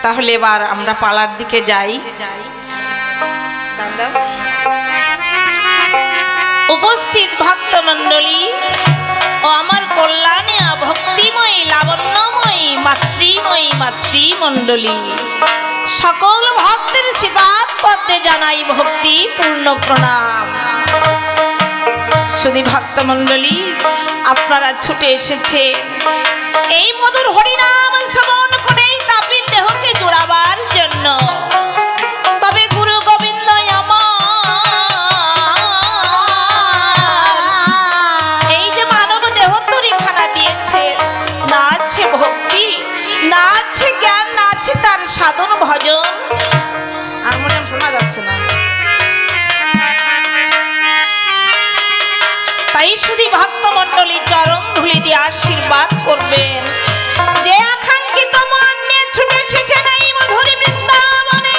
তাহলে এবার আমরা পালার দিকে যাই। উপস্থিত ভক্তমণ্ডলী ও আমার কল্যাণে ভক্তিময়ী লাবণ্যময়ী মাতৃমণ্ডলী, সকল ভক্তের শ্রীপাদ পদ্মে জানাই ভক্তি পূর্ণ প্রণাম। শুধু ভক্তমণ্ডলী, আপনারা ছুটে এসেছে এই মধুর হরিনাম শ্রবণ করে তাপিত দেহকে জোড়াবার জন্য। তবে গুরু গোবিন্দ এই যে মানব দেহ তরিখানা দিয়েছে, না আছে ভক্তি, না আছে জ্ঞান, না আছে তার সাধন ভজন। হারমোনিয়াম শোনা যাচ্ছে না, তাই শুধু ভক্তমণ্ডলী চরণ ধুলি দিয়ে আশীর্বাদ করবেন যে আকাঙ্ক্ষিত মন নিয়ে ছুটে এসেছেন এই মধুর বৃন্দাবনে।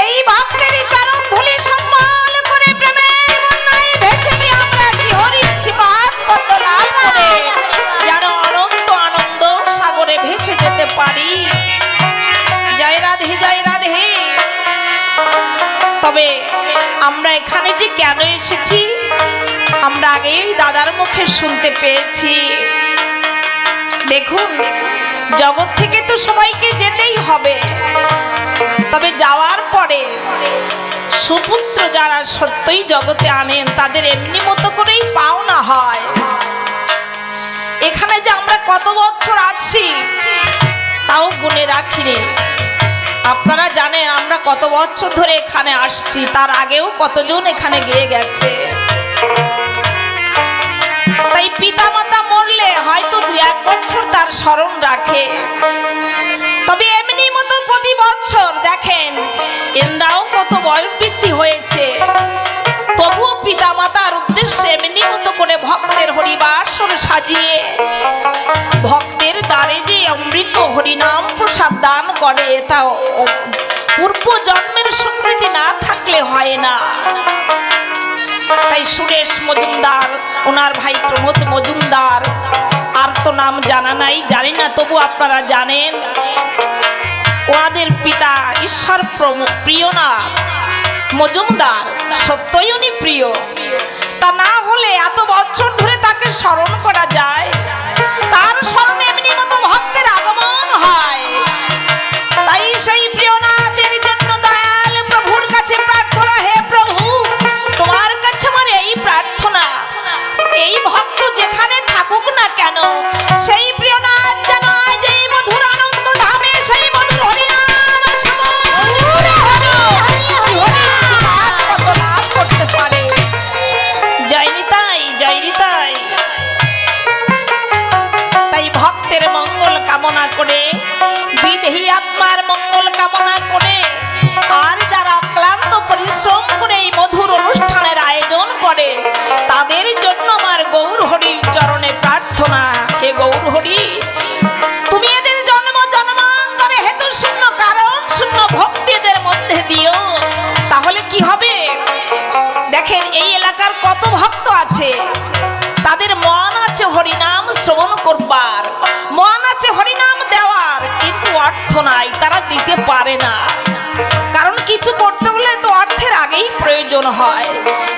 এই ভক্তের চরণ ধুলি সম্মান করে প্রেমের বন্যায় ভেসে গিয়ে আমরা শিহরিচ্ছি পাদ পদ্ম লাভ করে যেন অনন্ত আনন্দ সাগরে ভেসে যেতে পারি। জয় রাধে, জয় রাধে। তবে আমরা এখানে যে কেন এসেছি আমরা আগেই দাদার মুখে শুনতে পেয়েছি। দেখুন, জগৎ থেকে তো সবাইকে যেতেই হবে, তবে যাওয়ার পরে সুপুত্র যারা সত্যই জগতে আনেন তাদের এমনি মতো করেই পাওনা হয়। এখানে যে আমরা কত বছর আছি তাও গুনে রাখিনি। আপনারা জানেন আমরা কত বছর ধরে এখানে আসছি, তার আগেও কতজন এখানে গিয়ে গেছে। তাই পিতা মাতা মরলে হয়তো 2-1 বছর তার স্মরণ রাখে, তবে এমনি মতো প্রতি বছর দেখেন এরাও কত বয়স বৃদ্ধি হয়েছে, তবুও পিতা মাতার উদ্দেশ্যে এমনি মতো করে ভক্তের হরিবাসর সাজিয়ে ভক্তের দ্বারে যে অমৃত হরিনাম প্রসাদ দান করে, তা পূর্ব জন্মের স্বীকৃতি না থাকলে হয় না। তাই সুরেশ মজুমদার, ওনার ভাই প্রমোদ মজুমদার, আর তো নাম জানা নাই, জানি না, তবু আপনারা জানেন ওনাদের পিতা ঈশ্বর প্রিয়নাথ মজুমদার, সত্যই উনি প্রিয়। তা না হলে এত বছর ধরে তাকে স্মরণ করা যায়, তার স্মরণে এমনি মতো ভক্তের আগমন হয়। তাই সেই প্রিয়নাথের জন্য দয়াল প্রভুর কাছে প্রার্থনা, হে প্রভু তোমার কাছে আমার এই প্রার্থনা, এই ভক্ত যেখানে থাকুক না কেন সেই প্রিয়নাথ যেন আজ এই মধুর আনন্দ ধামে সেই মধুর হরিনাম লাভ করতে পারে। জয় নিতাই, জয় নিতাই। তাই ভক্তের মঙ্গল কামনা করে, বিদেহী আত্মার মঙ্গল কামনা করে, আর যারা অক্লান্ত পরিশ্রম করে এই মধুর অনুষ্ঠানের আয়োজন করে তাদের জন্য আমার গৌর হরির চরণে প্রার্থনা, হে গৌর হরি তুমি এদের জন্ম জন্মান্তরে হেতু শূন্য কারণ শূন্য ভক্তি এদের মধ্যে দিও। তাহলে কি হবে, দেখেন এই এলাকার কত ভক্ত আছে, তাদের মন আছে হরিনাম শ্রবণ করবার, মন আছে হরিনাম দেওয়ার, কিন্তু অর্থ নাই, তারা দিতে পারে না। কারণ কিছু করতে হলে তো অর্থের আগেই প্রয়োজন হয়,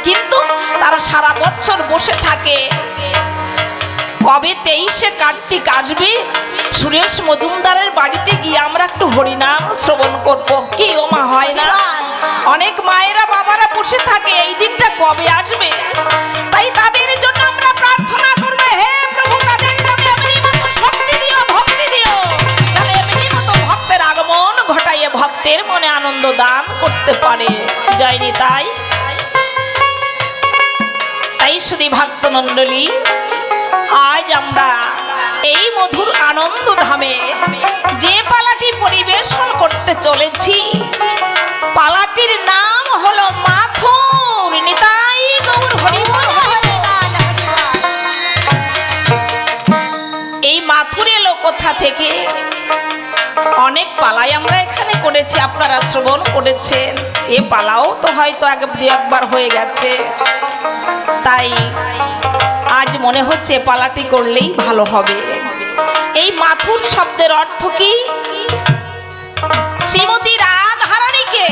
কিন্তু তারা সারা বছর বসে থাকে। কবে 23শে কার্তিক আসবে, সুরেশ মজুমদারের বাড়িতে গিয়ে আমরা একটু হরিনাম শ্রবণ করবো, কি ও মা হয় না? অনেক মায়েরা বাবারা বসে থাকে এই দিনটা কবে আসবে। তাই তাদের জন্য আমরা প্রার্থনা করবো, হে প্রভু তাদের জন্য এমনি মতো শক্তি দিও, ভক্তি দিও, যেন এমনি মতো ভক্তের আগমন ঘটাইয়ে ভক্তের মনে আনন্দ দান করতে পারে। জয় নিতাই। তাই শুধু ভক্তমণ্ডলী, আজ আমরা এই মধুর আনন্দ ধামে যে পালাটি পরিবেশন করতে চলেছি, পালাটির নাম হলো মাথুর। নিতাই গৌর হরি বল। এই মাথুর এলো কোথা থেকে? অনেক পালাই আমরা এখানে করেছি, আপনারা শ্রবণ করেছেন। এ পালাও তো হয়তো একবার হয়ে গেছে, তাই আজ মনে হচ্ছে পালাটি করলেই ভালো হবে। এই মাথুর শব্দের অর্থ কি? শ্রীমতী রাধারানীকে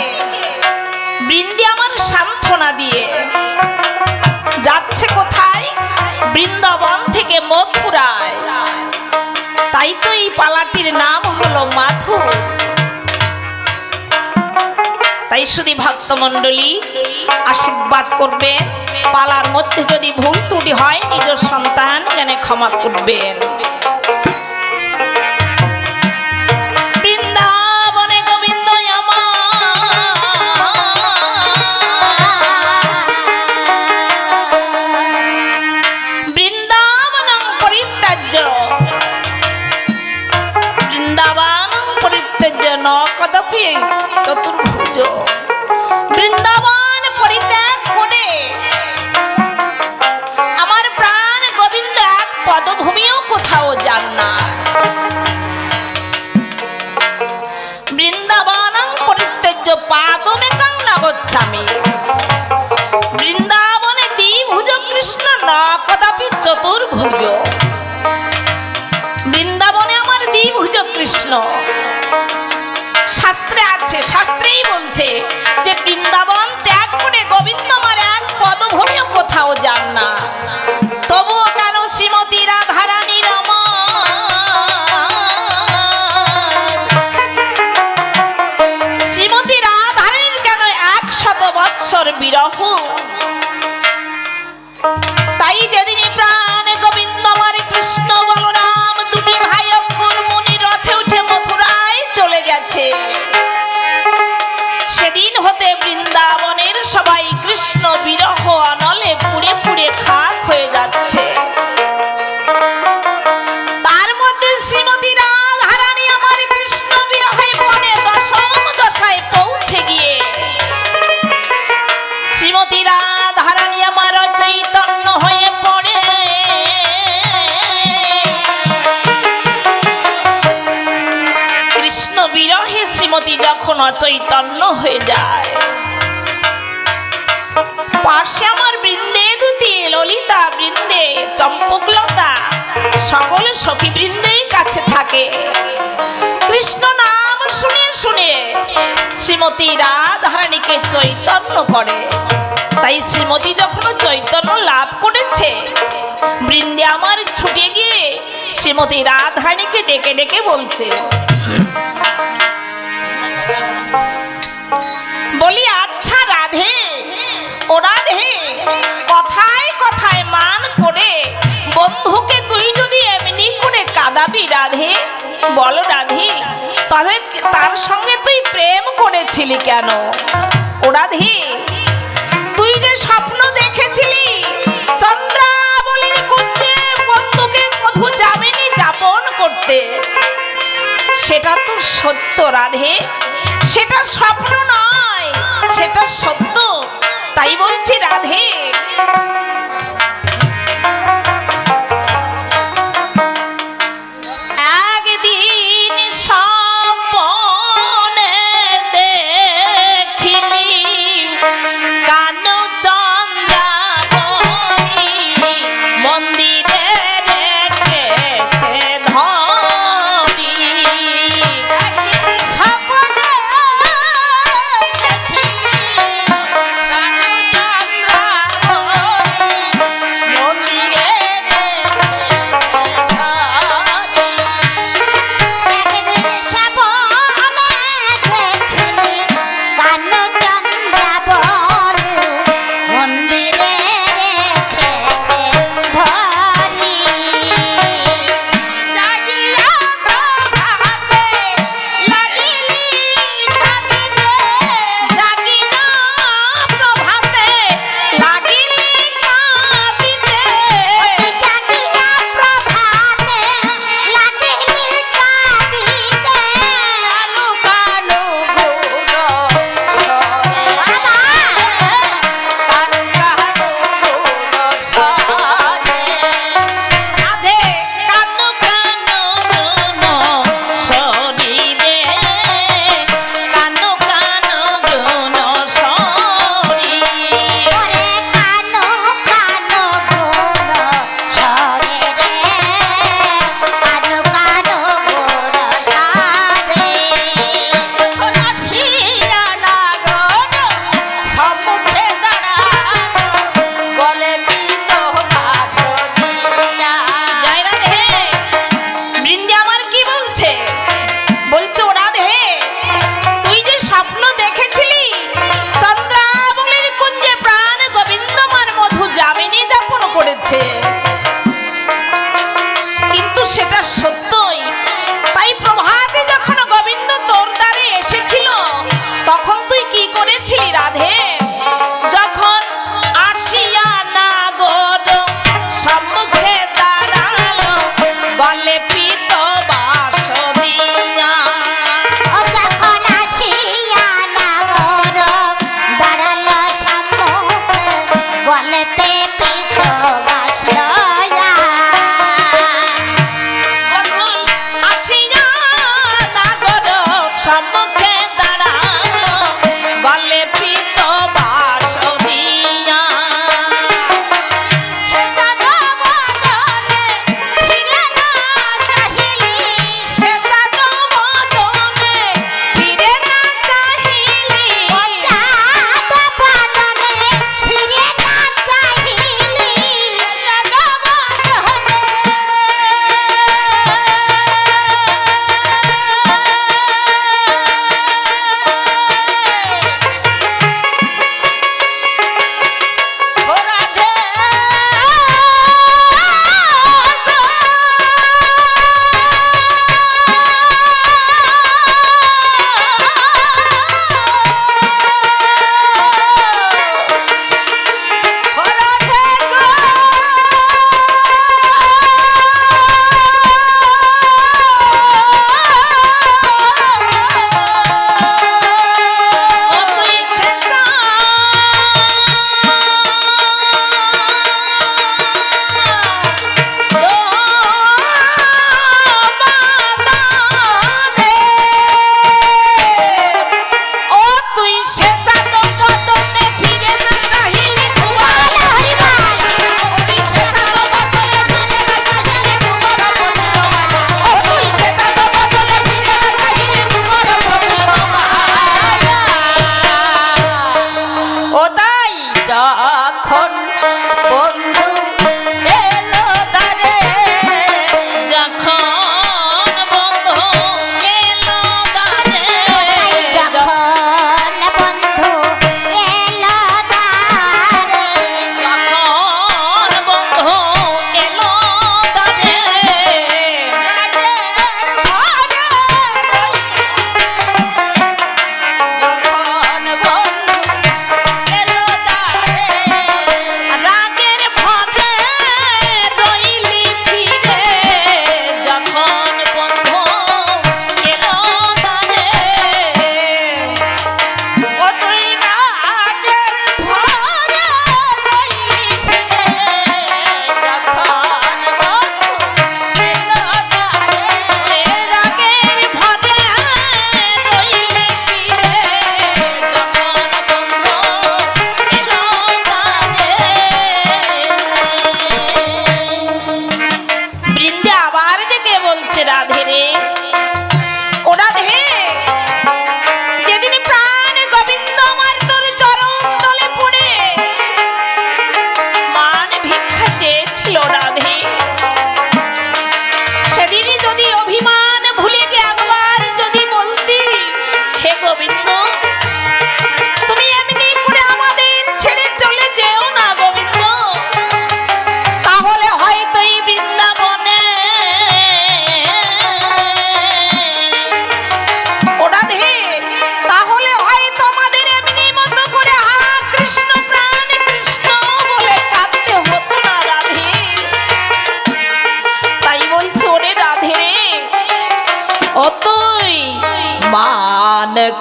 বৃন্দে আমার সান্ত্বনা দিয়ে যাচ্ছে কোথায়? বৃন্দাবন থেকে মথুরায়। তাই তো এই পালাটির নাম হলো মাধুর। তাই শুধু ভক্তমণ্ডলী আশীর্বাদ করবেন, পালার মধ্যে যদি ভুল ত্রুটি হয় নিজ সন্তান যেন ক্ষমা করবেন। বৃন্দাবনে গোবিন্দ বৃন্দাবন পরিত্যাজ্য, বৃন্দাবন পরিত্যাজ্য ন কদাপি চতুর্ভুজ। বৃন্দাবন পরিত্যাগ করে আমার প্রাণ গোবিন্দ এক পদভূমিও কোথাও যান না। বৃন্দাবন পরিত্যাজ্য পাদমেকাং ন গচ্ছামি। বৃন্দাবনে দ্বিভুজ কৃষ্ণ ন কদাপি চতুর্ভুজ। বৃন্দাবনে আমার দ্বিভুজ কৃষ্ণ। শাস্ত্রে আছে, শাস্ত্রেই বলছে যে বৃন্দাবন ত্যাগ করে গোবিন্দ আমার এক পদভূমিও কোথাও যান না। তবুও কেন শ্রীমতী রাধারানীর শ্রীমতী রাধারানীর কেন 100 বৎসর বিরহ? তাই যেদিন প্রাণ গোবিন্দ আমার কৃষ্ণ বলরাম দুটি ভাই অক্কুর মুনি রথে উঠে মথুরায় চলে গেছে, সেদিন হতে বৃন্দাবনের সবাই কৃষ্ণ বিরহ অনলে পুড়ে পুড়ে খাক হয়ে যাচ্ছে। তার মধ্যে শ্রীমতী রাধারানী আমার কৃষ্ণ বিরহে পড়ে দশম দশায় পৌঁছে গিয়ে শ্রীমতী রাধারানী আমার চৈতন্য হয়ে পড়ে কৃষ্ণ বিরহে শ্রীমতী যখন অচৈতন্য হয়ে যায়, পাশে আমার বৃন্দে দুটি ললিতা বৃন্দে চম্পকলতা সকলে সখী বৃন্দেই কাছে থাকে। কৃষ্ণ নাম শুনে শুনে শ্রীমতী রাধারানীকে চৈতন্য করে। তাই শ্রীমতী যখন চৈতন্য লাভ করেছে, বৃন্দে আমার ছুটে গিয়ে শ্রীমতী রাধারানীকে ডেকে ডেকে বলছে, বলি আচ্ছা রাধে, ও রাধে, কথায় কথায় মান করে বন্ধুকে তুই যদি এমনি করে কাঁদাবি রাধে, বলো রাধে, তবে তার সঙ্গে তুই প্রেম করেছিলি কেন? ও রাধে, তুই যে স্বপ্ন দেখেছিলি চন্দ্রাবলীর কুঞ্জে বন্ধুকে মধু যাবেনি যাপন করতে, সেটা তো সত্য রাধে, সেটা স্বপ্ন নয়, সেটা সত্য। তাই বলছি রাধে, একদিন স্বপ্নে দেখিলি কানু চন্দ্রাবলী মন্দিরে রেখেছে ধরি। স্বপ্নে দেখিলি কানু চন্দ্রাবলী সম্মুখে দাঁড়ানো গলে পিত বাস দিয়া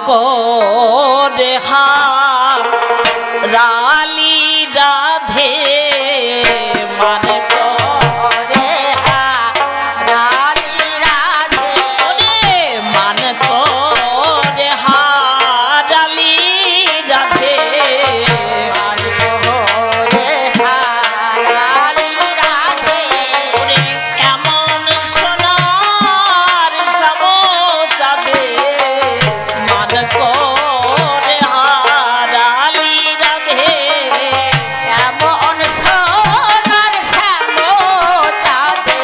করে রালি রাধে মান করে রালি রাধে মান করে রালি রাধে মান করে রালি রাধে এমন সোনার সামোচাঁদে মান করে হারালি রাধে এমন সোনার সামোচাঁদে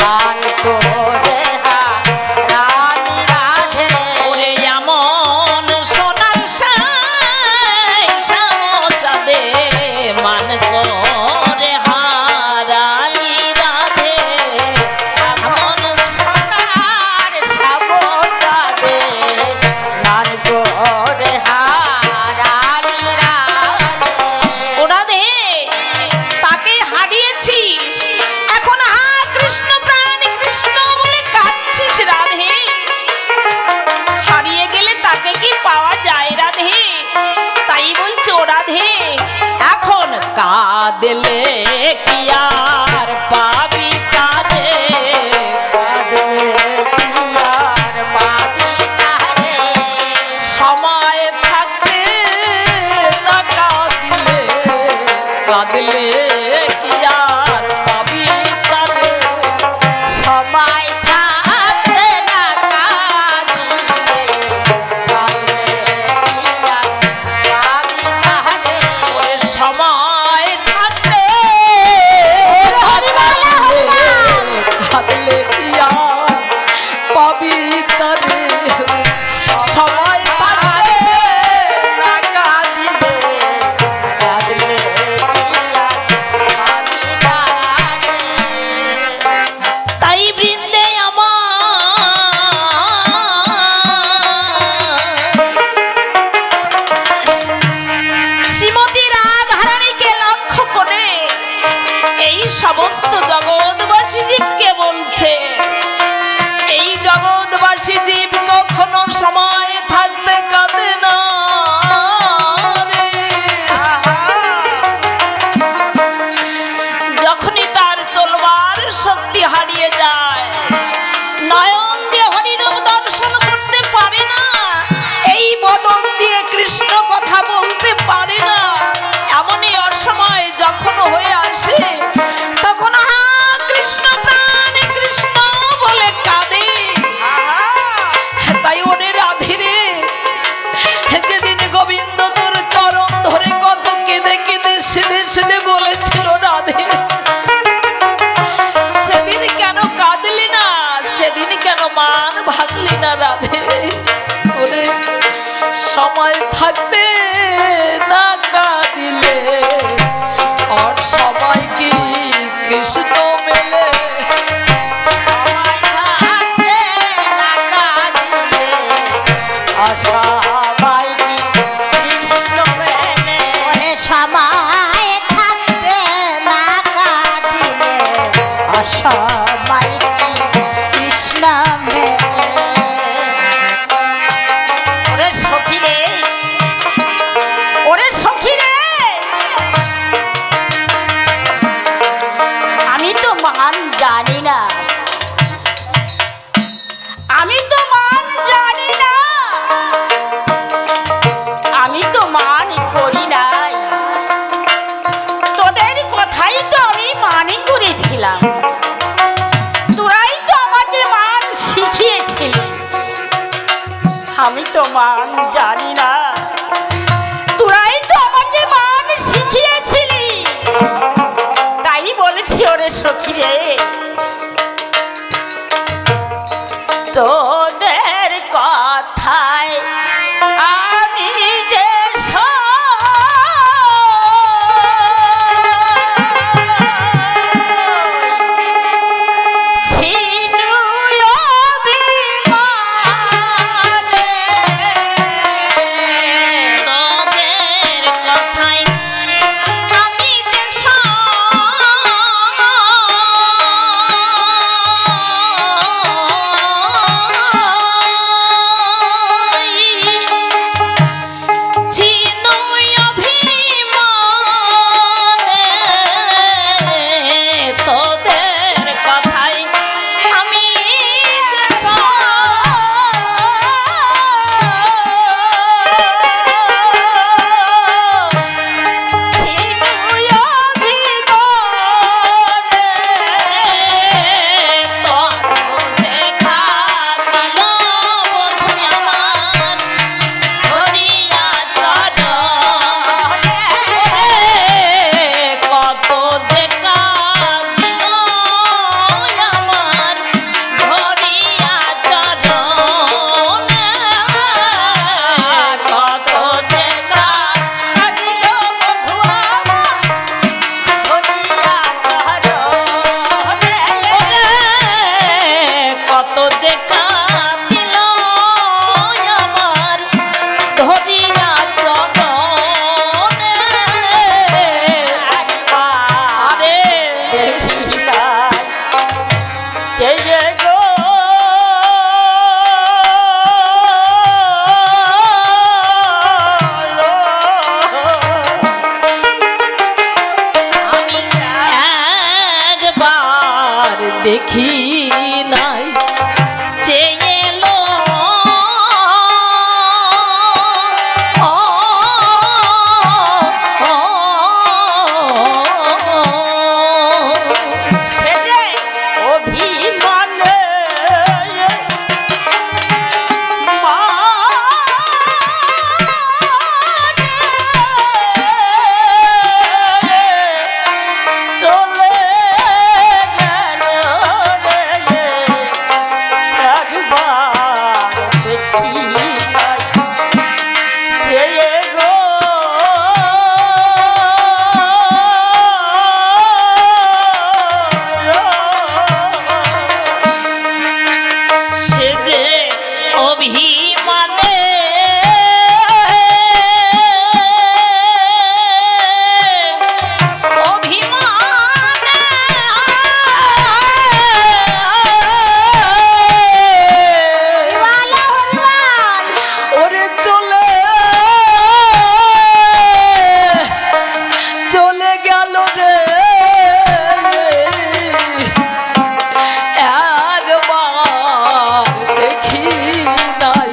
মান করে হারালি রাধে ওরে এমন সোনার সামোচাঁদে মান করে হারালি রাধে এমন সোনার সামোচাঁদে মান করে হারালি রাধে ও রাধে তাকে হারিয়েছিস এখন হা কৃষ্ণ প্রাণ কৃষ্ণ বলে কাঁদছিস রাধে হারিয়ে গেলে তাকে কি পাওয়া যায় রাধে তাই বলছো রাধে এখন কাঁদলে কি আর পাবি কাঁদে কাঁদলে কি আর পাবি রাধে, সেদিন কেন কাঁদলি না, সেদিন কেন মান ভাগলি না রাধে? ওরে সময় থাকতে না কাঁদিলে আর সবাই কি কৃষ্ণ মেলে? সবাই কি কৃষ্ণ মেলে? ওরে সখী রে, ওরে সখী রে, আমি তো মান জানি না, আমি তো মান জানি না, আমি তো মান করি নাই, তোদের কথাই তো আমি মানি করেছিলাম, তোরাই তো আমাকে মান শিখিয়েছিলি। আমি তো মান জানি না, তোরাই তো আমাকে মান শিখিয়েছিলি, তাই বলেছি ওরে সখী রে, তোদের কথায় আমি যে দেখি নাই চেয়েলো সেদে অভিমানে চলে গেল রে, একবার দেখি নাই চেয়ে গো। সে যে অভিমানে অভিমানে ওরে চলে চলে গেল রে, একবার দেখি নাই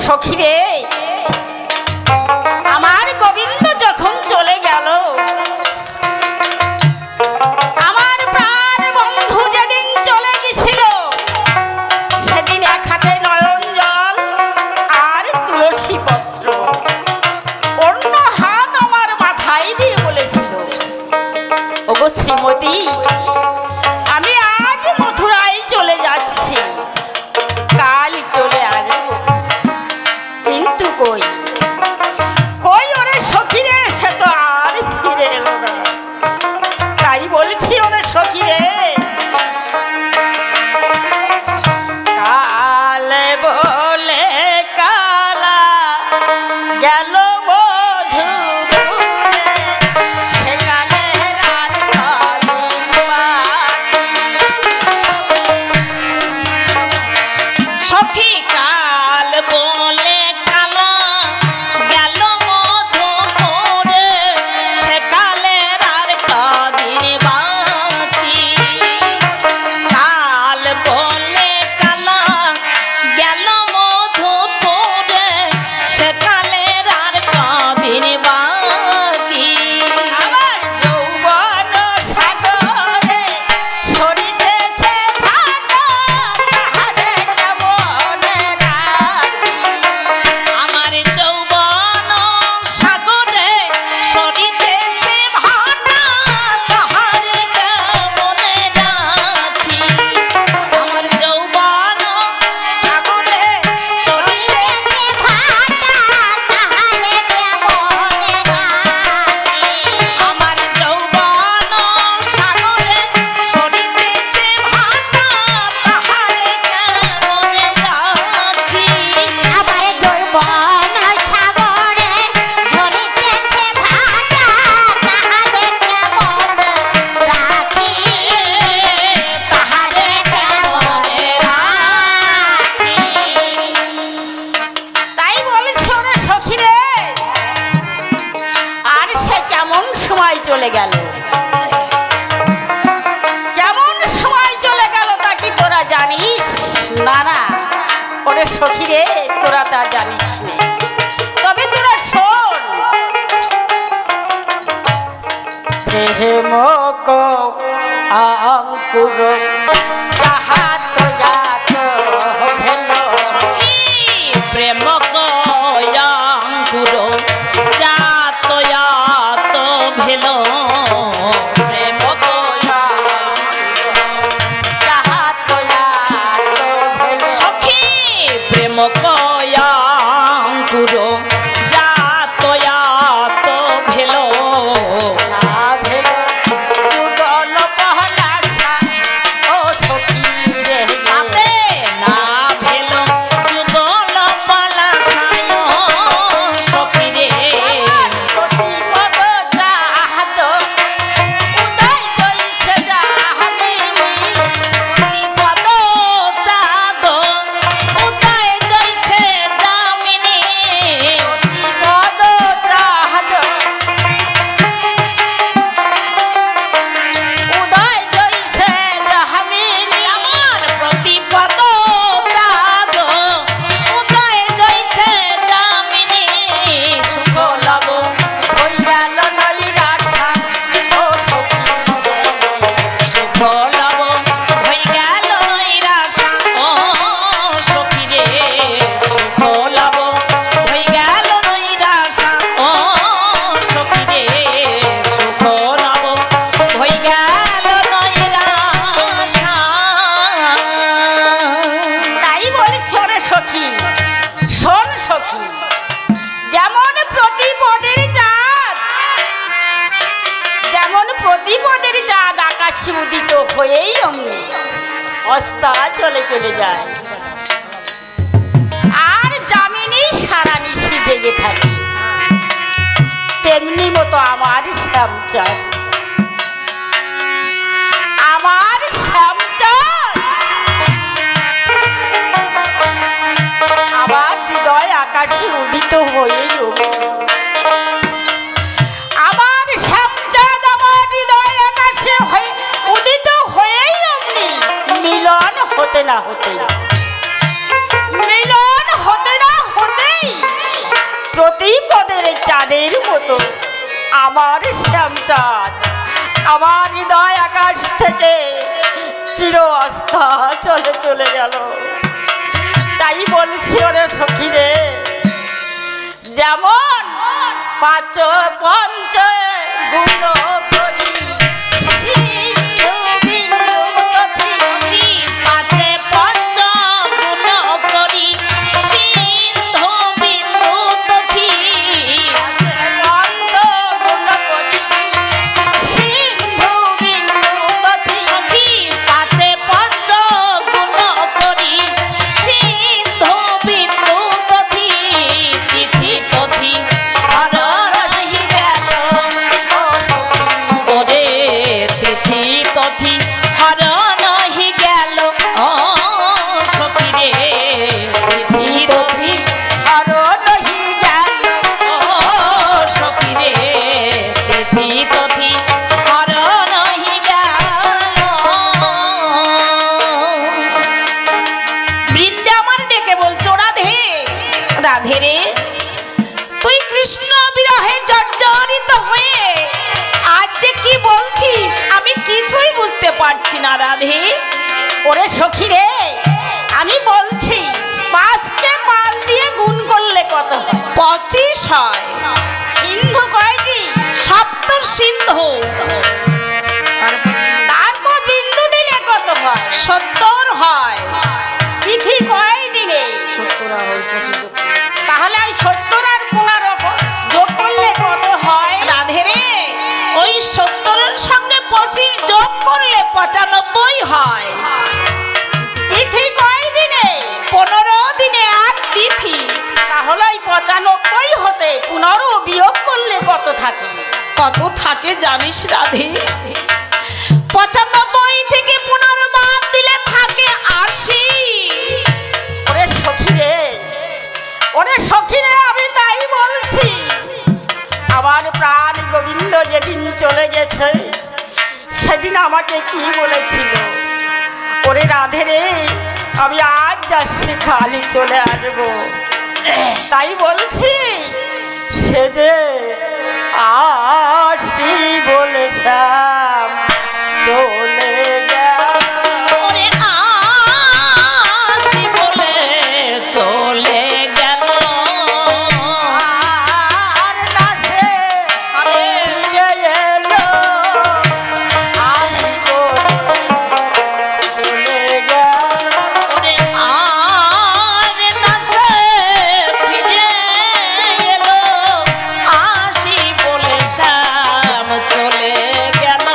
সখী রে, আমার গোবিন্দ যখন চলে গেল, আমার প্রাণ বন্ধু যেদিন চলে গেছিল, সেদিন এক হাতে নয়ন জল আর তুলসী পত্র, অন্য হাত আমার মাথায় দিয়ে বলেছিল, ওগো শ্রীমতী, আমি আজ মথুরায় চলে যাচ্ছি, কাল চলে আসবো। কিন্তু কই কই ওরে সখী রে, সে তো আর ফিরে এলো না। তাই বলছি ওরে সখী রে, কাল বলে কালা গেল মধুরে, সে কালের আর কদিন বাকি। সখী কাল বলে কালা গেল মধুপুরে, সে কালের আর কদিন বাকি। কাল বলে কালা গেল মধুপুরে, সে কালের আর কদিন বাকি। আমার যৌবন সাগরে সরিতেছে ভাটা, তাহারে কেমন রাখি। আমার যৌবন সাগরে সরিতেছে ভাটা, তাহারে কেমনে রাখি। আমার যৌবন সাগরে সরিতেছে ভাটা, তাহারে কেমনে রাখি। আমার যৌবন সাগরে সরিতেছে ভাটা, তাহারে কেমনে রাখি। আমার যৌবন সাগরে ঝরিতেছে ভাটা, তাহারে কেমন রাখি, তাহারে কেমন রাখি। তাই বলছি ওরে সখী রে, আর সে কেমন সময় চলে গেল, কেমন সময় চলে গেল তা কি তোরা জানিস? না না ওরে সখী রে, তোরা তা জানিস না। তবে তোরা শোন, প্রেম কো অঙ্কুর যাহা তো যাত ভেল, প্রেম কয়াঙ্কুর জাত জাত ভেল, প্রেম যাহা তো যাত ভেল। সখী প্রেম কয়াঙ্কুর জাত জাত ভেল, না ভেল যুগল পহলাসা, ও সখী রে, তাতে না ভেল যুগল পলাশায়, সখী রে। প্রতিপদ যাহাত উদয় জয়ছে যাহাদিনী, বিপদ চাঁদ উদয় জ্বলছে যামিনী, প্রতিপদ যাহাত উদয় জয়ছে যাহাদিনী। আমার প্রতিপদ চাঁদ উদয় জ্বলছে যামিনী, সুখ লব হই গেল নৈরাশা, ও সখী রে, সুখ লব হয়ে গেল নৈরাশা, ও সখী রে। সুখ লব হয়ে গেল নৈরাশা, ও সখী রে। সুখ লব হয়ে গেল নৈরাশা। তাই বলছি ওরে সখী, শোন সখী, যেমন প্রতিপদের চাঁদ, যেমন প্রতিপদের চাঁদ আকাশে উদিত হয়েই অমনি অস্তা চলে চলে যায়, আর যামিনী সারা নিশি জেগে থাকে, তেমনি মতো আমার শ্যামচাঁদ, আমার শ্যামচাঁদ আমার হৃদয় আকাশে উদিত হয়ে আমার শ্যামচাঁদ আমার হৃদয় আকাশে উদিত হয়েই অমনি মিলন হতে না হতে, মিলন হতে না হতে চাঁদের মতো আমার শ্যামচাঁদ আমার হৃদয় আকাশ থেকে চির আস্থা চলে চলে গেল। তাই বলছি ওরে সখী রে, যেমন পাঁচ পঞ্চ গুণ করি সিন্ধু বিন্দু তথি পাঁচে পঞ্চ গুণ করি সিন্ধু বিন্দু তথি পঞ্চ গুণ করি সিন্ধু বিন্দু তথি সখী পাঁচে পঞ্চ গুণ করি সিন্ধু বিন্দু তথি তিথি তথি হর রহি গেল ওরে তিথি তথি হর নহি গেল ও সখী রে তিথি তথি আরো নহি গেল ও সখী রে তিথি তথি হর নহি গেল। বৃন্দে আমার ডেকে বলছো রাধে রাধে রে, তুই কৃষ্ণ বিরহে জর্জরিত হয়ে আজ যে কি বলছিস আমি কিছুই বুঝতে পারছি না রাধে। ওরে সখী রে, আমি বলছি পাঁচকে পাল দিয়ে গুণ করলে কত হয়? 25 হয়, সিন্ধু কয়টি? সপ্তর সিন্ধু, তারপর বিন্দু দিলে কত হয়? 70 হয়। তিথি কয় দিনে? তাহলে ওই 70 আর 15 যোগ করলে কত হয়? রাধে রে, ওই 70-এর সঙ্গে 25 যোগ করলে 95 হয়। তিথি কয় দিনে? 15 দিনে এক তিথি। তাহলে ওই 95 হতে 15 বিয়োগ করলে কত থাকে? কত থাকে জানিস রাধে? 95 থেকে 15 বাদ দিলে থাকে 80। ওরে সখী রে, ওরে সখী রে, আমি তাই বলছি আমার প্রাণ গোবিন্দ যেদিন চলে গেছে সেদিন আমাকে কি বলেছিল, ওরে রাধে রে আমি আজ যাচ্ছি খালি চলে আসবো। তাই বলছি সে যে আসি বলেছিলাম চলে গেল। ওরে আসি বলে চলে গেল। আর না সে ফিরে এলো, আসি বলে চলে গেল। ওরে আর না সে ফিরে এলো, আসি বলে শ্যাম চলে গেল।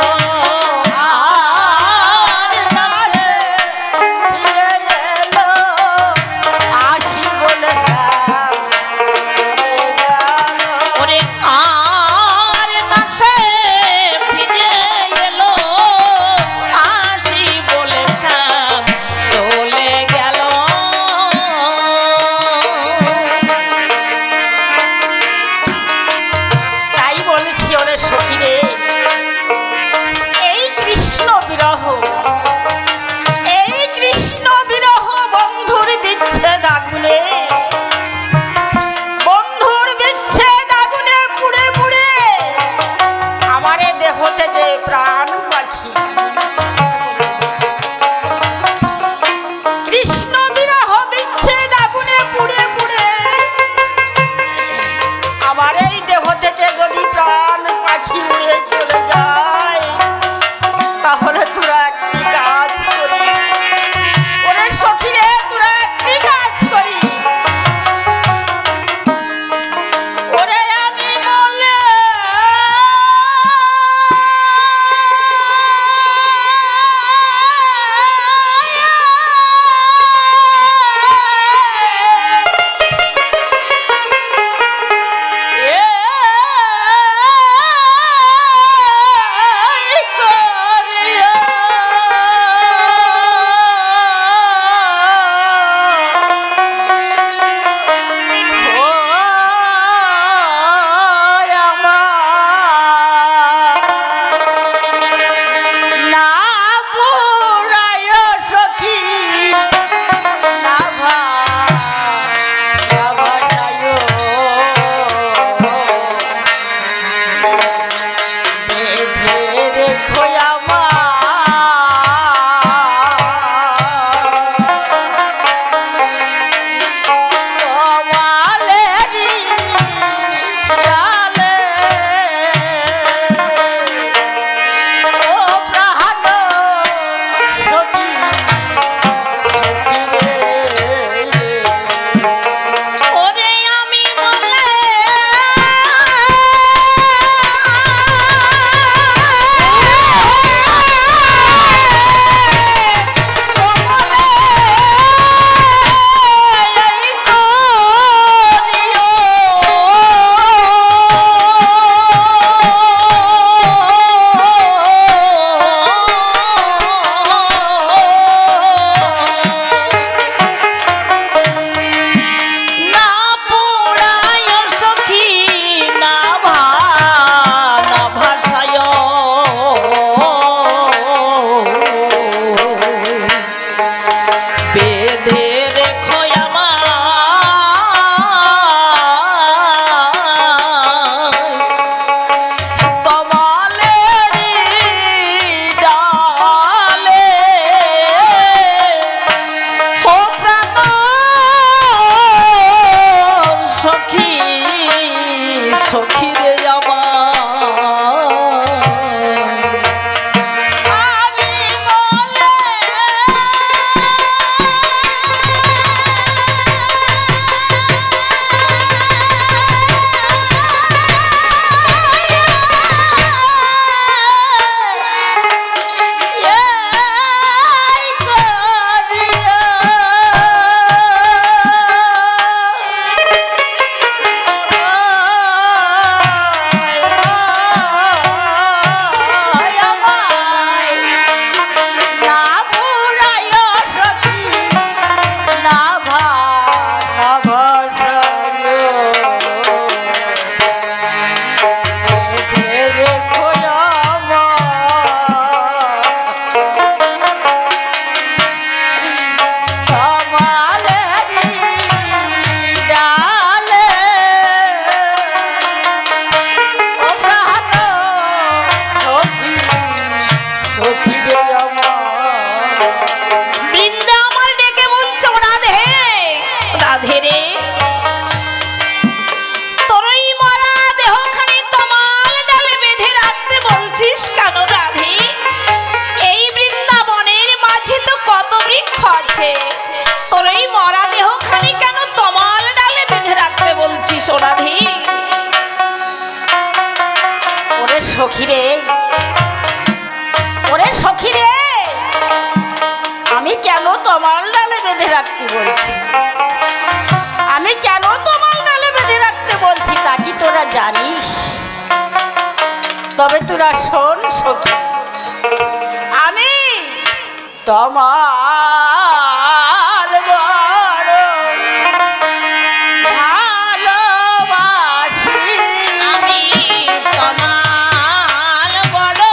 বলছিস ও রাধে? ওরে সখী রে, ওরে সখী রে, আমি কেন তোমার ডালে বেঁধে রাখতে বলছি? আমি কেন তোমার ডালে বেঁধে রাখতে বলছি তা কি তোরা জানিস? তবে তোরা শোন সখী, আমি তোমার বড় ভালোবাসি। আমি তোমার বড়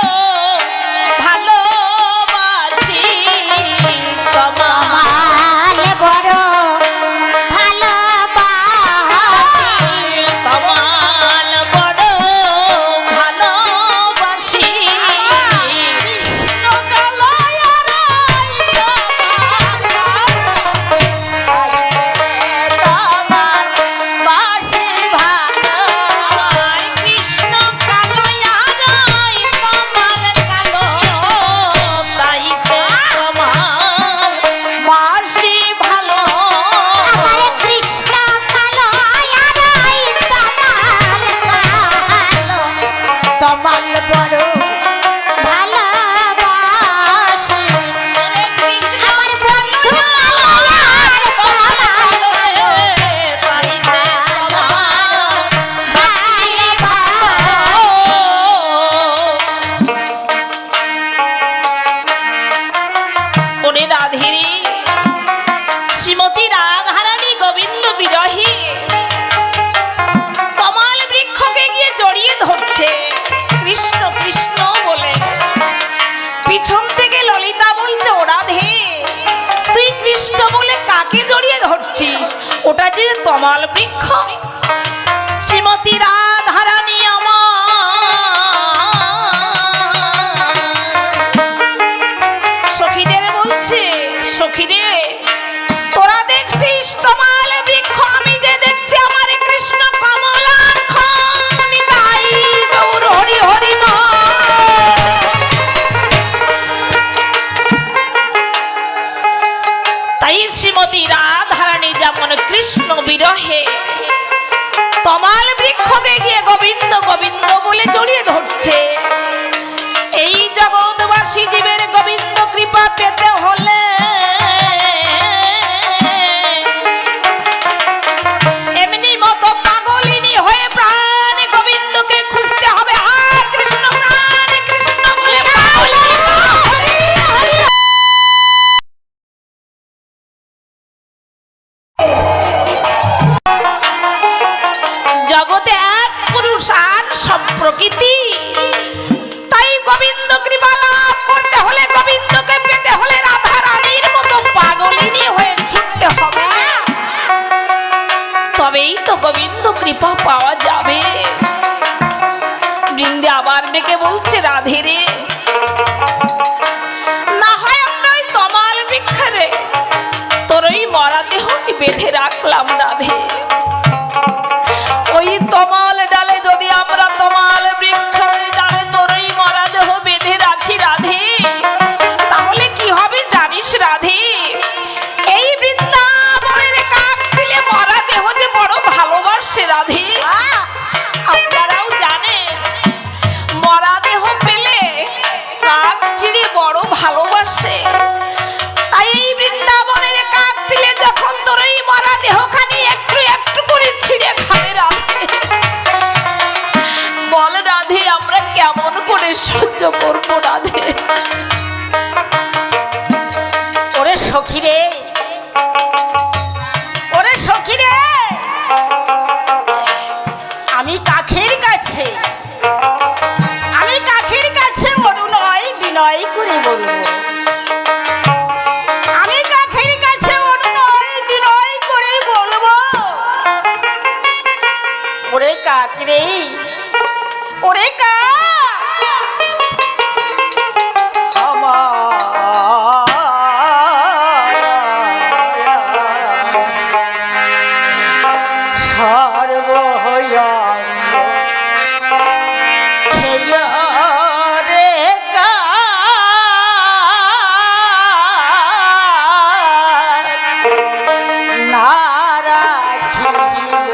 ভালোবাসি, তোমার বড় ভালোবাসি, তোমার বড় ভালোবাসি। কৃষ্ণ কালয়ার তোমার বাসি ভালো। আমায় কৃষ্ণ কালো আরাই কমল কালো, তাইতে তোমার বাসি ভালো। আমার কৃষ্ণ কালো আরাই তমাল বড় ভালোবাসি। ওরে কৃষ্ণ আমার বন্ধু কালো আর তমাল তাইতে তোমার ভাই ওরে রাধেরি, শ্রীমতী রাধারানী গোবিন্দ বিরহী কমল বৃক্ষকে গিয়ে জড়িয়ে ধরছে কৃষ্ণ কৃষ্ণ বলে। পিছন থেকে ললিতা বলছে, ও রাধে তুই কৃষ্ণ বলে কাকে জড়িয়ে ধরছিস? ওটা যে তমাল বৃক্ষ। শ্রীমতী রাধারানী আমার সখীদের বলছে, সখীরে তোরা দেখছিস তমাল বৃক্ষ, আমি যে দেখছি আমার কৃষ্ণ কমলাক্ষ। নিতাই গৌর হরি হরি তাই শ্রীমতী রাধারানী যেমন কৃষ্ণ বিরহে তমাল বৃক্ষকে গিয়ে গোবিন্দ গোবিন্দ বলে জড়িয়ে ধরছে, এই জগৎবাসী জীবের গোবিন্দ কৃপা পেতে হলে এমনি মতো পাগলিনী হয়ে প্রাণ গোবিন্দকে খুঁজতে হবে। আর কৃষ্ণ প্রাণ কৃষ্ণ বলে পাগলিনী জগতে এক পুরুষ আর সব প্রকৃতি। তাই গোবিন্দ কৃপা লাভ করতে হলে, গোবিন্দকে পেতে হলে রাধা রানীর মতো পাগলিনী হয়ে ছুটতে হবে, তবেই তো গোবিন্দ কৃপা পাওয়া যাবে। বৃন্দে আবার ডেকে বলছে, রাধে রে না হয় আমরা ওই তমাল বৃক্ষরে তোর ওই মরা দেহ বেঁধে রাখলাম রাধে। ওই তমাল ডালে যদি আমরা তমাল বৃক্ষের ডালে তোরই মরা দেহ বেঁধে রাখি রাধে, তাহলে কি হবে জানিস রাধে? এই বৃন্দাবনের কাক ছিলে মরা দেহ যে বড় ভালোবাসে রাধে। আপনারাও জানেন মরা দেহ পেলে কাক চিড়ে বড় ভালোবাসে। তাই এই বৃন্দাবনের কাক ছিলে যখন তোর এই মরা দেহখানি একটু একটু করে ছিঁড়ে খাবে রাধে, বল রাধে আমরা কেমন করে সহ্য করবো রাধে? ওরে সখী রে, ওরে সখী রে, আমি কাকের কাছে অনুনয় বিনয় করে বলবো, আমি কাকের কাছে অনুনয় বিনয় করে বলবো, ওরে কাক রে, ওরে কাক আমার সর্বয়া রে কাক না রাখিল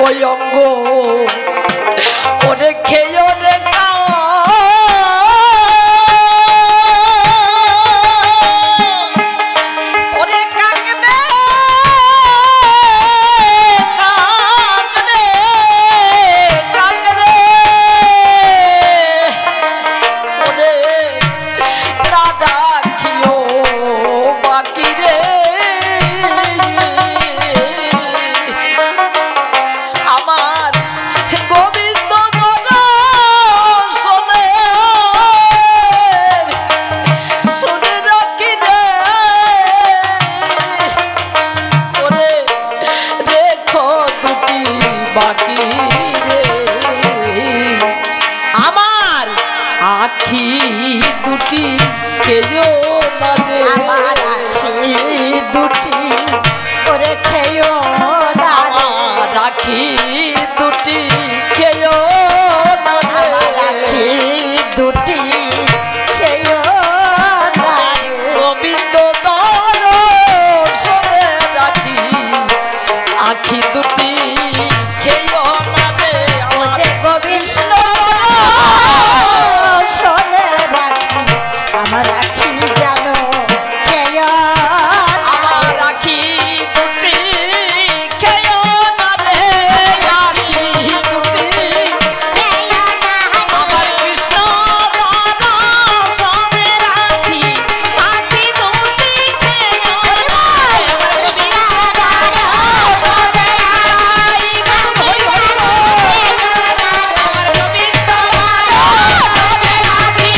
বয়ঙ্গ ওরে খেয়ে রে আখি দুটি খেয়েও না রে আমার আখি দুটি ওরে খেয়েও না রে আমার আখি দুটি খেয়েও না রে আমার আখি দুটি খেয়েও না রে গোবিন্দ দর্শনে রাখি আখি দুটি খেয়েও না রে ও যে গোবিন্দ শোনে রাখি আমার আখি যেন খেয়েও আমার আখি দুটি খেয়েও না রে আখি দুটি আমার কৃষ্ণ দর্শনে রাখি আখি দুটি খেয়েও না রে আমার কৃষ্ণ দর্শনে রাখি আমার গোবিন্দ দর্শনে রাখি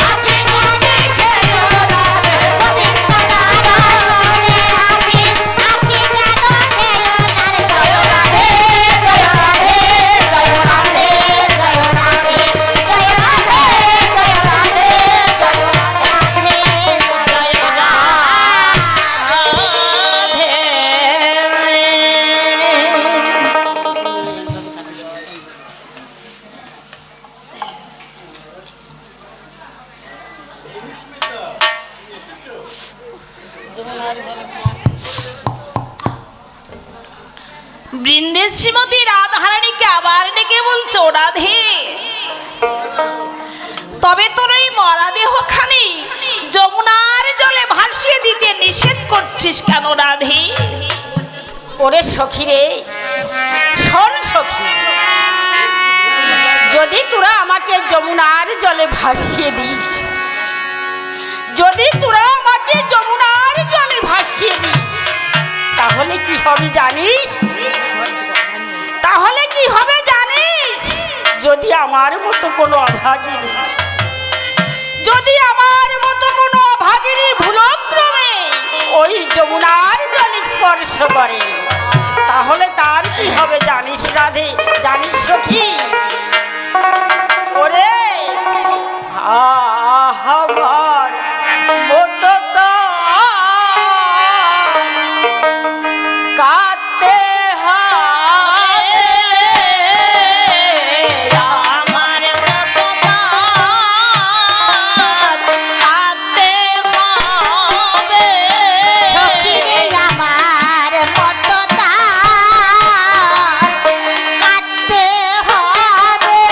আখি দুটি খেয়েও না রে বৃন্দে শ্রীমতী রাধারানীকে আবার ডেকে বলছো রাধে তবে তোর ওই মরা দেহখানি যমুনার জলে ভাসিয়ে দিতে নিষেধ করছিস কেন রাধে? ওরে সখী রে শোন সখী, যদি তোরা আমাকে যমুনার জলে ভাসিয়ে দিস, যদি তোরা আমাকে যমুনার জলে ভাসিয়ে দিস, তাহলে কি হবে জানিস? তাহলে কি হবে জানিস? যদি আমার মতো কোনো অভাগিনী, যদি আমার মতো কোনো অভাগিনী ভুলক্রমে ওই যমুনার জল স্পর্শ করে, তাহলে তার কি হবে জানিস রাধে? জানিস সখী? ওরে আমার মতো তো কাঁদতে হবে, আমার মতো কাঁদতে হবে সখী রে আমার মতো তার কাঁদতে হবে।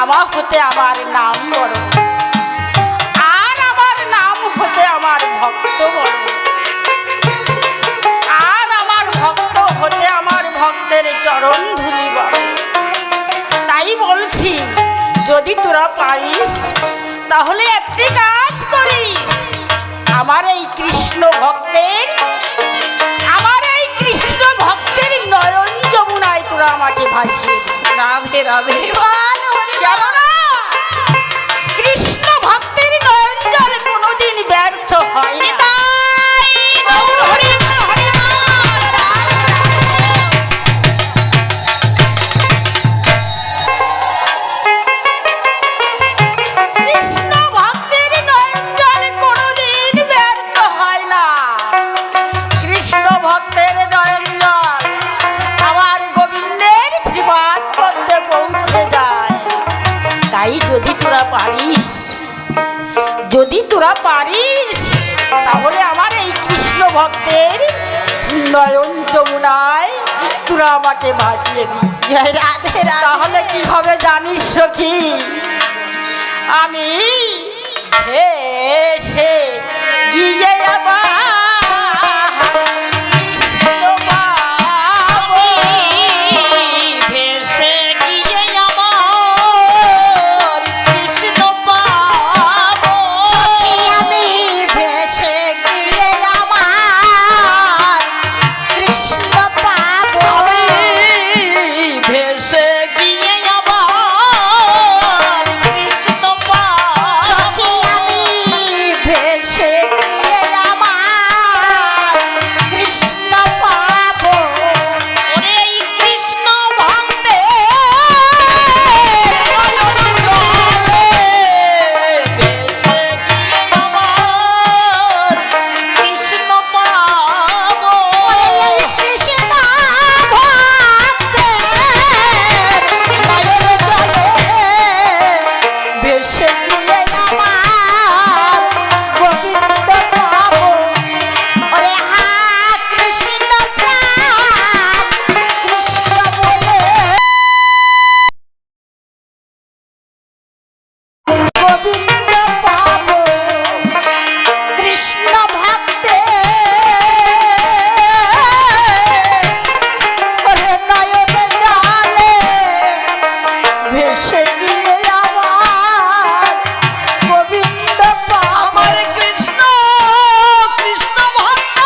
আমার হতে আমার নাম বড়, আর আমার নাম হতে আমার ভক্ত বড়, আর আমার ভক্ত হতে আমার ভক্তের চরণ ধুলি বড়। তাই বলছি, যদি তোরা পারিস তাহলে একটি কাজ করিস, আমার এই কৃষ্ণ ভক্তের নয়ন যমুনায় তোরা আমাকে ভাসিয়ে দে। রাধে রাধে। কেননা কৃষ্ণ ভক্তের নয়ন জল কোনোদিন ব্যর্থ হয় না। কৃষ্ণ ভক্তের নয়ন জল কোনোদিন ব্যর্থ হয় না। কৃষ্ণ ভক্তের নয়ন জল আমার গোবিন্দের শ্রীপাদ পদ্মে পৌঁছে যায়। তাই যদি তোরা পারিস তাহলে আমার এই কৃষ্ণ ভক্তের নয়ন যমুনায় তোরা আমাকে ভাসিয়ে দিস। জয় রাধে রাধে। তাহলে কি হবে জানিস সখী, আমি ভেসে গিয়ে আবার কৃষ্ণ পাবো। ভেসে গিয়ে আমার কৃষ্ণ পাবো। আমি ভেসে গিয়ে আমার কৃষ্ণ পাবো। ভেসে গিয়ে আমার কৃষ্ণ পাবো। সখী আমি ভেসে গিয়ে আমার কৃষ্ণ পাবো। ওরে এই কৃষ্ণ ভক্তে ভেসে গিয়ে আমার কৃষ্ণ পাবো। এই কৃষ্ণ ভক্তের নয়ন জলে ভেসে গিয়ে আমার গোবিন্দ পাবো। ওরে হা কৃষ্ণ প্রাণ কৃষ্ণ বলে গোবিন্দ পাবো। কৃষ্ণ ভক্তে ওরে নয়ন জলে ভেসে গিয়ে আমার গোবিন্দ পাবো। আমার কৃষ্ণ কৃষ্ণ ভক্ত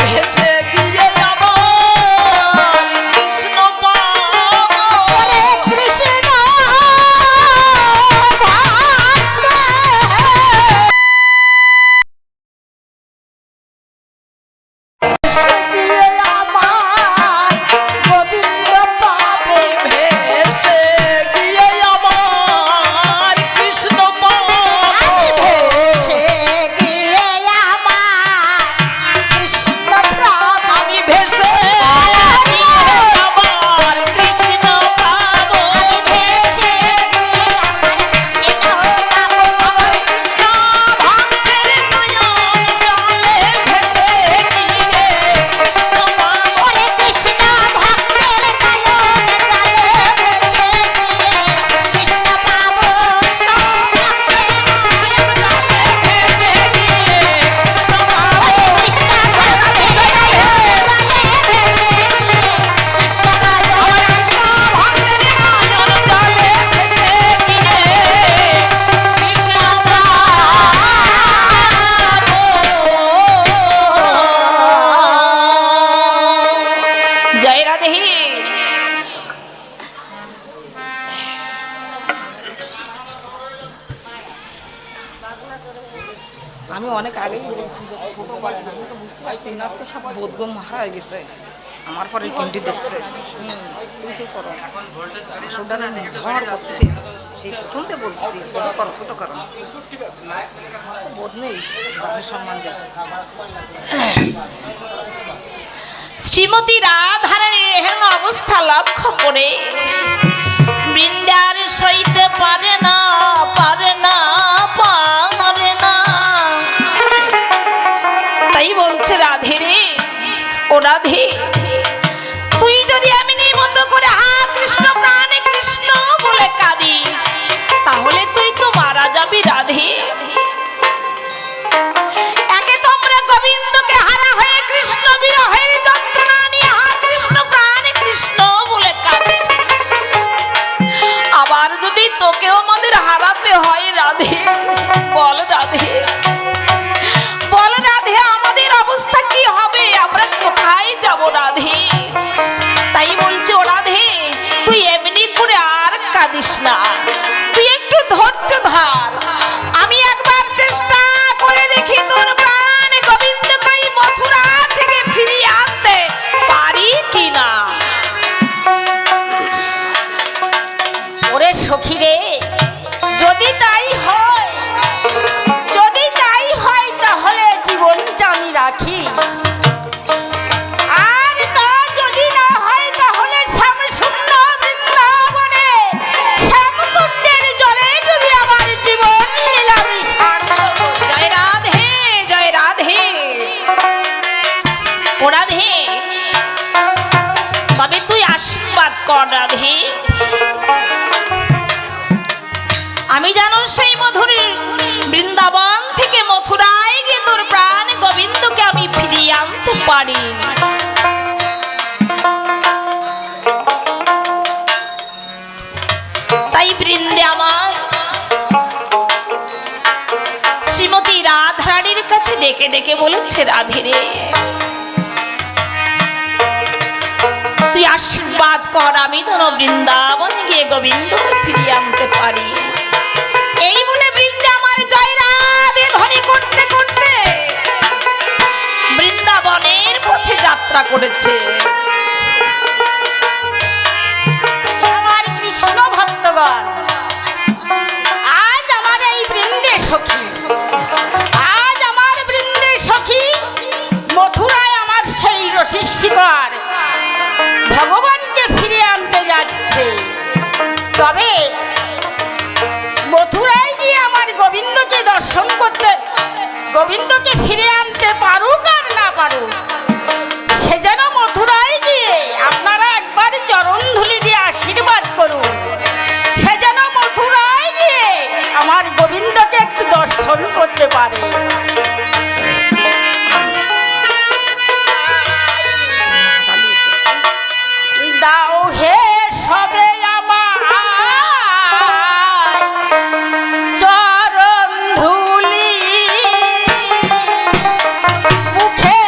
ভেসে গিয়ে আমার কৃষ্ণ পাবো। ওরে কৃষ্ণ ভক্তে ভেসে গিয়ে আমার গোবিন্দ পাবো। ভেসে গিয়ে আমার কৃষ্ণ পাবো। ভেসে গিয়ে আমার কৃষ্ণ প্রাণ আমি ভেসে গিয়ে আমার কৃষ্ণ পাবো। ভেসে গিয়ে আমার কৃষ্ণ পাবো। কৃষ্ণ ভক্তের নয়ন জলে ভেসে গিয়ে কৃষ্ণ পাবো। ওরে কৃষ্ণ ভক্তের নয়ন জলে ভেসে গিয়ে কৃষ্ণ পাবো। কৃষ্ণ ভক্তের নয়ন জলে ভেসে গিয়ে কৃষ্ণ পাবো। ওরে কৃষ্ণ ভক্তের নয়ন জলে ভেসে গিয়ে কৃষ্ণ পাবো। কৃষ্ণ ভক্তের নয়ন জলে ভেসে গিয়ে কৃষ্ণ পাবো। জয় রাধে। আমি অনেক আগেই বলেছি যে ছোট করে না, আমি তো বুঝতে পারছি না, তো সব বোধগম মারা হয়ে গেছে আমার পরে কিনটি দেখছে। কিছু করো সোডার ঝড় করতেছি, সেই প্রথমতে বলছি ছোট করো ছোট করো, বোধ নেই বাপের সম্মান দেয়। শ্রীমতী রাধারানীর এহেন অবস্থা লক্ষ্য করে বৃন্দার সইতে পারে না পারে না পারে না। তাই বলছে রাধে রে ও রাধে, তুই যদি এমনি মতো করে হা কৃষ্ণ প্রাণে কৃষ্ণ বলে কাঁদিস, তাহলে তুই তো মারা যাবি রাধে। একে তোমরা গোবিন্দকে হারা হয়ে কৃষ্ণ বিরহের যন্ত্রণা নিয়ে হা কৃষ্ণ প্রাণে কৃষ্ণ বলে কাঁদছি, আবার যদি তোকেও আমাদের হারাতে হয় রাধে, বল রাধে, বল রাধে, আমাদের অবস্থা কি হবে? আমরা কোথায় যাব রাধে? তাই বলছে ও রাধে, তুই এমনি করে আর কাঁদিস না, তুই একটু ধৈর্য ধর। আমি একবার চেষ্টা করে দেখি তোর প্রাণ গোবিন্দকে এই মথুরা থেকে ফিরিয়ে আনতে পারি কিনা। ওরে সখী রে, যদি তাই হয়, যদি তাই হয় তাহলে জীবনটা আমি রাখি, আর তা যদি না হয় তাহলে শ্যামশূন্য বৃন্দাবনে শ্যামকুণ্ডের জলে ডুবে আমার জীবন লীলামি সার্থক করব। জয় রাধে, জয় রাধে। ও রাধে, তবে তুই আশীর্বাদ কর রাধে। আমি জানো সেই মধুর বৃন্দাবন থেকে মথুরায় গিয়ে তোর প্রাণ গোবিন্দকে আমি ফিরিয়ে আনতে পারি। তাই বৃন্দে আমার শ্রীমতী রাধারানীর কাছে ডেকে ডেকে বলেছে, রাধে রে, তুই আশীর্বাদ কর, আমি যেন বৃন্দাবন গিয়ে গোবিন্দকে ফিরিয়ে আনতে পারি। এই বলে বৃন্দে আমার জয় রাধে ধ্বনি করতে করতে বৃন্দাবনের পথে যাত্রা করেছে। আমার কৃষ্ণ ভক্তগণ, আজ আমার এই বৃন্দে সখী, আজ আমার বৃন্দে সখী মথুরায় আমার সেই রসিক শিকার ভগবানকে ফিরে আনতে যাচ্ছে। তবে মথুরায় গিয়ে আমার গোবিন্দকে দর্শন করতে, গোবিন্দকে ফিরে আনতে পারুক আর না পারুক, সে যেন মথুরায় গিয়ে আপনারা একবার চরণ ধুলি দিয়ে আশীর্বাদ করুন, সে যেন মথুরায় গিয়ে আমার গোবিন্দকে একটু দর্শন করতে পারে। দাও হে সবে আমার চরণ ধুলি, মুখে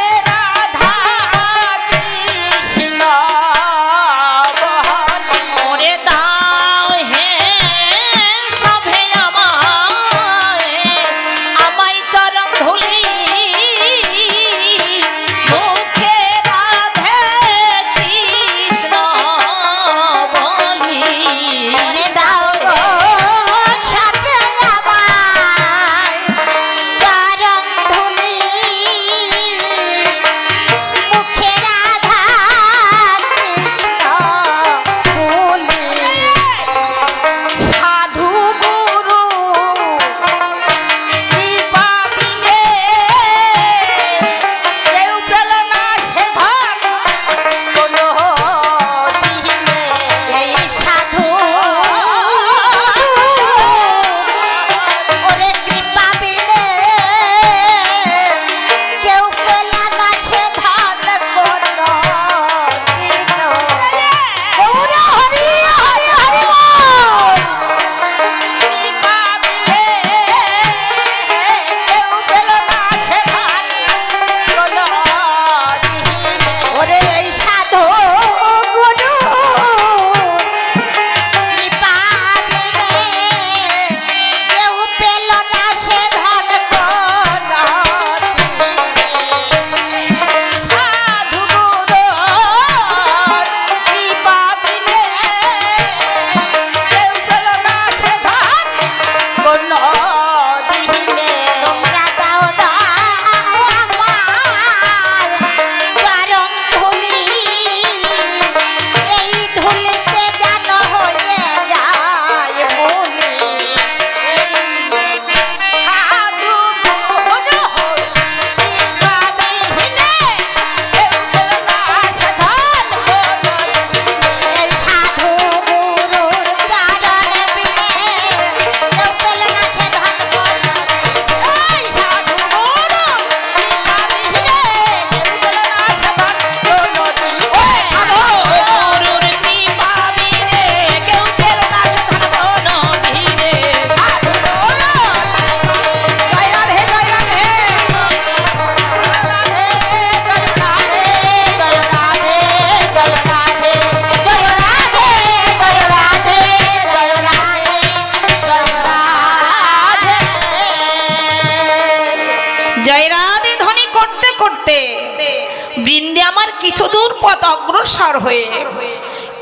আমার কিছু দূর পথ অগ্রসর হয়ে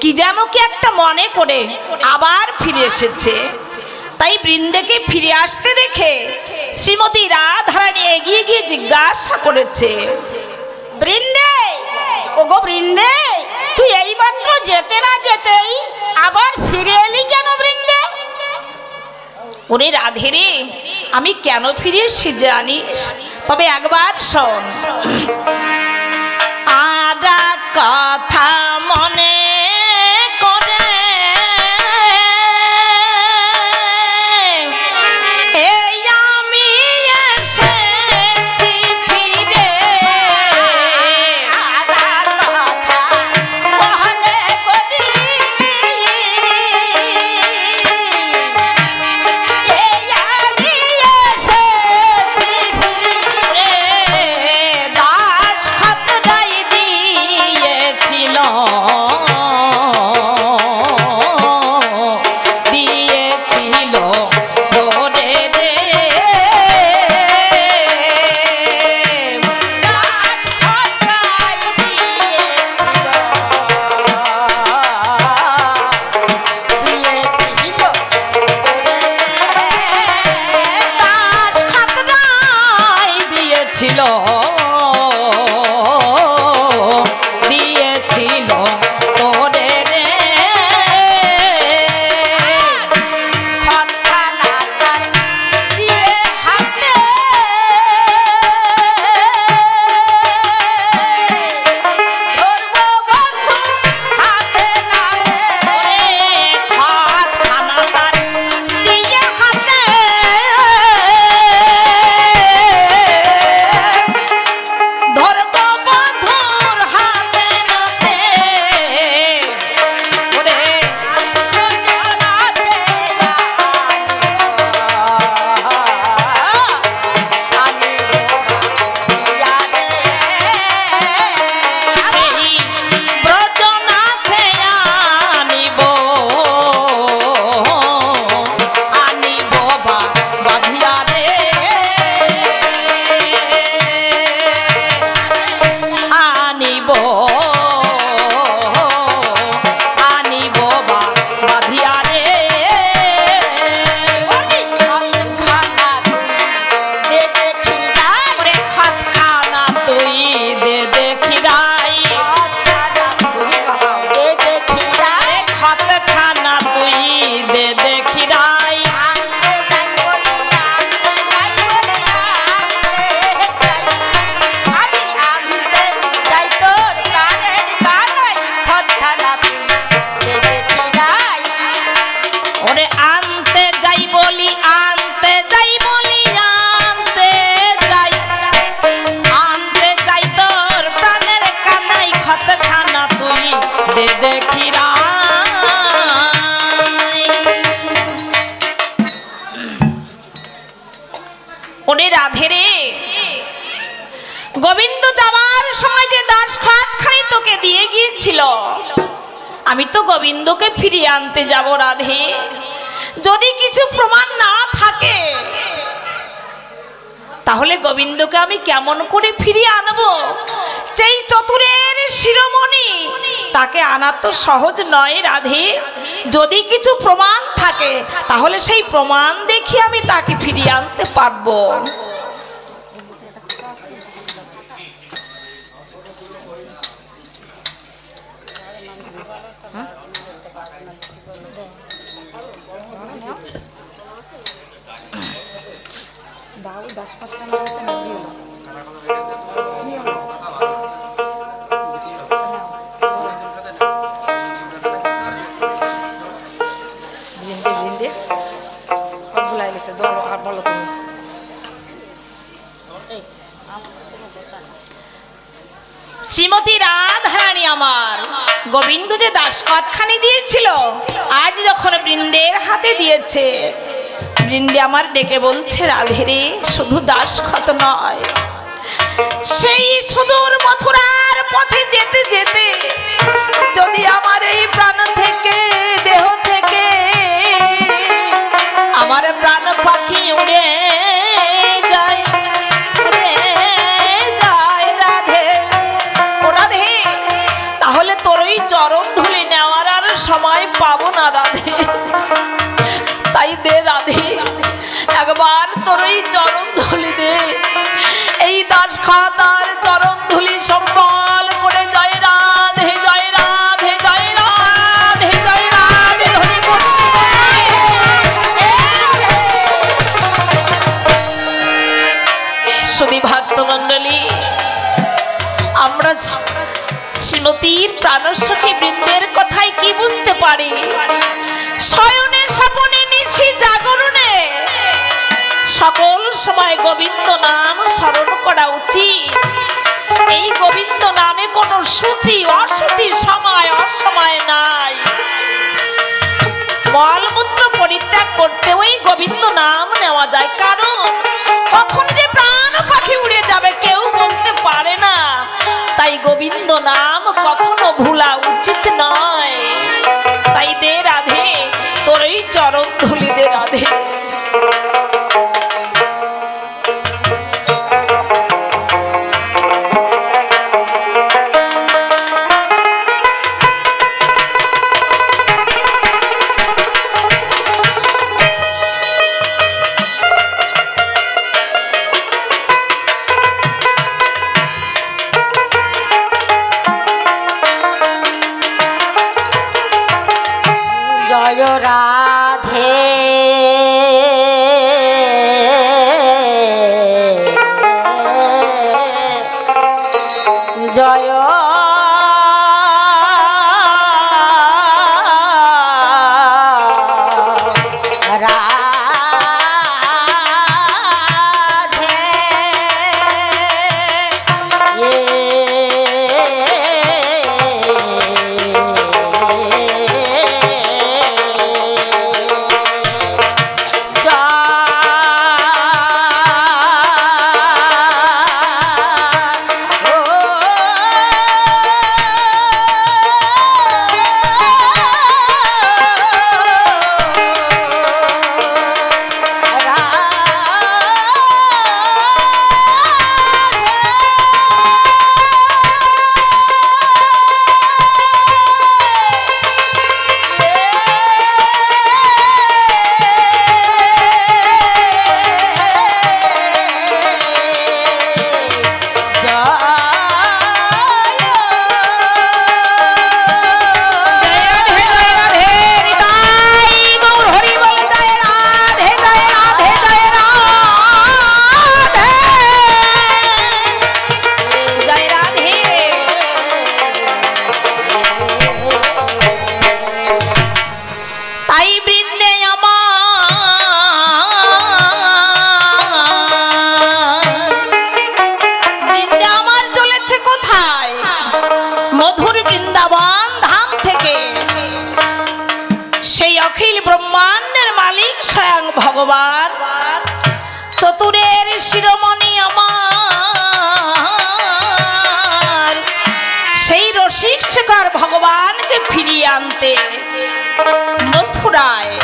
কি যেন কি একটা মনে করে আবার ফিরে এসেছে। তাই বৃন্দেকে ফিরে আসতে দেখে শ্রীমতী রাধারানী এগিয়ে গিয়ে জিজ্ঞাসা করেছে, বৃন্দে, ওগো বৃন্দে, তুই এইমাত্র যেতে না যেতেই আবার ফিরে এলি কেন বৃন্দে? ওরে রাধে রে, আমি কেন ফিরে এসেছি জানিস? তবে একবার শোন। আদা কথা মনে করে এই আমি এসেছি ফিরে। আদার কথা মনে করি, এই আমি এসেছি ফিরে। দাস খতরাই দিয়েছিল তোরে রে। দাস খতরাই দিয়েছিল তোরে রে। দাস খতরাই দিয়েছিল তোরে রে। খতখানা তার দিয়ে হাতে ধরবো বন্ধু হাতে নাতে। খতখানা তার দিয়ে হাতে ধরবো বন্ধুর হাতে নাতে। ওরে জানাতে আমি ইয়ারে সেই ব্রজনাথে আনিব বাঁধিয়া রে। আনিব বাঁধিয়া রে। খতখানা দে দেখি নাই, ওরে খতখানা তুই দে দেখি রাই। খতখানা দে দেখি নাই। খতখানা তুই দে দেখি রাই। আনতে যাই বলি, আনতে যাই বলি, আনতে যাই। আমি আনতে যাই তোর কানের কানাই, খতখানা তুই দে দেখি নাই। ওরে আনতে যাই বলি, আনতে যাই বলি, আনতে যাই তোর প্রাণের কানাই। খতখানা তুই দে দেখি রাই। ওরে রাধে রে, গোবিন্দ যাবার সময় যে দাস খতখানি তোকে দিয়ে গিয়েছিল, আমি তো গোবিন্দকে ফিরিয়ে আনতে যাব রাধে। যদি কিছু প্রমাণ না থাকে তাহলে গোবিন্দকে আমি কেমন করে ফিরিয়ে আনবো? সেই চতুরের শিরোমণি তাকে আনা তো সহজ নয় রাধে। যদি কিছু প্রমাণ থাকে তাহলে সেই প্রমাণ দেখে আমি তাকে ফিরিয়ে আনতে পারবো। শ্রীমতী রাধারানী আমার গোবিন্দ যে দাসখতখানি দিয়েছিল, আজ যখন বৃন্দের হাতে দিয়েছে, বৃন্দে আমার ডেকে বলছে, রাধে রে, শুধু দাসখত নয়, সেই সুদূর মথুরার পথে যেতে যেতে যদি আমার এই প্রাণ থেকে, দেহ থেকে আমার প্রাণ পাখি উড়ে যায়, উড়ে যায় রাধে, ও রাধে, সময় পাবো না রাধে, তাই দে রাধে একবার তোর এই চরণ ধুলি দে, এই দাস খাতার চরণ ধুলি সম্বল করে জয় রাধে জয় রাধে জয় রাধে জয় রাধে হরি বল। সুধী ভক্ত মণ্ডলী, আমরা শ্রীমতীর প্রাণসখী বৃন্দের কথায় কি বুঝতে পারি? শয়নে স্বপনে নিশি জাগরণে সকল সময় গোবিন্দ নাম স্মরণ করা উচিত। এই গোবিন্দ নামে কোনো সূচি অসুচি সময় অসময় নাই। মলমূত্র পরিত্যাগ করতে ওই গোবিন্দ নাম নেওয়া যায়, কারণ কখন যে প্রাণ পাখি উড়ে যাবে কেউ বলতে পারে না। তাই গোবিন্দ নাম কখনো ভুলা উচিত নয়। তাই দে রাধে তোর এই চরণ ধুলি দে রাধে। জয় রাধে জয় ভগবান চতুরের শিরোমণি আমার, সেই রসিক শেখর ভগবানকে ফিরিয়ে আনতে মথুরায়।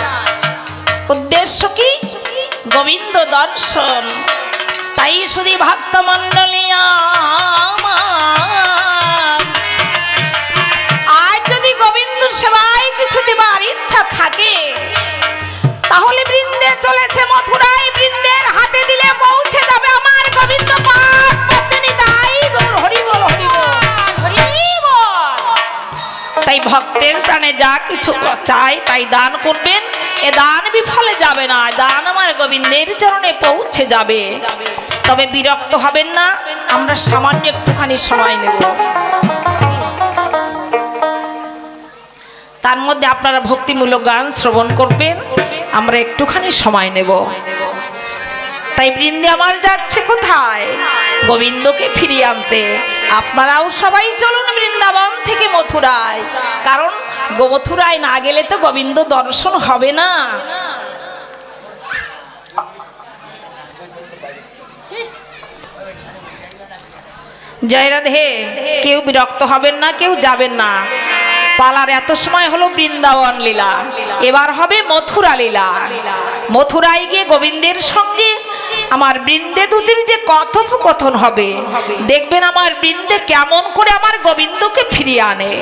উদ্দেশ্য কি? গোবিন্দ দর্শন। তাই শুধু ভক্ত মণ্ডলী আমার, আজ যদি গোবিন্দ সেবায় কিছু দেবার ইচ্ছা থাকে তাহলে বৃন্দে চলেছে মথুরায়, বৃন্দের হাতে দিলে পৌঁছে যাবে আমার গোবিন্দ পাঠ পদ্মিনী। তাই গৌর হরি বল হরি বল হরি বল। তাই ভক্তের প্রাণে যা কিছু চাই তাই দান করবেন, এ দান বিফলে যাবে না, দান আমার গোবিন্দের চরণে পৌঁছে যাবে। তবে বিরক্ত হবেন না, আমরা সামান্য একটুখানি সময় নেব, তার মধ্যে আপনারা ভক্তিমূলক গান শ্রবণ করবেন, আমরা একটুখানি সময় নেব। তাই বৃন্দে আমার যাচ্ছে কোথায়? গোবিন্দকে ফিরিয়ে আনতে। আপনারাও সবাই চলুন বৃন্দাবন থেকে মথুরায়, কারণ মথুরায় না গেলে তো গোবিন্দ দর্শন হবে না। জয় রাধে। কেউ বিরক্ত হবেন না, কেউ যাবেন না। পালার এত সময় হলো বৃন্দাবন লীলা, এবার হবে মথুরা লীলা। মথুরায় গিয়ে গোবিন্দের সঙ্গে আমার বৃন্দে দুটির যে কথোপকথন হবে, দেখবেন আমার বৃন্দে কেমন করে আমার গোবিন্দকে ফিরিয়ে আনে।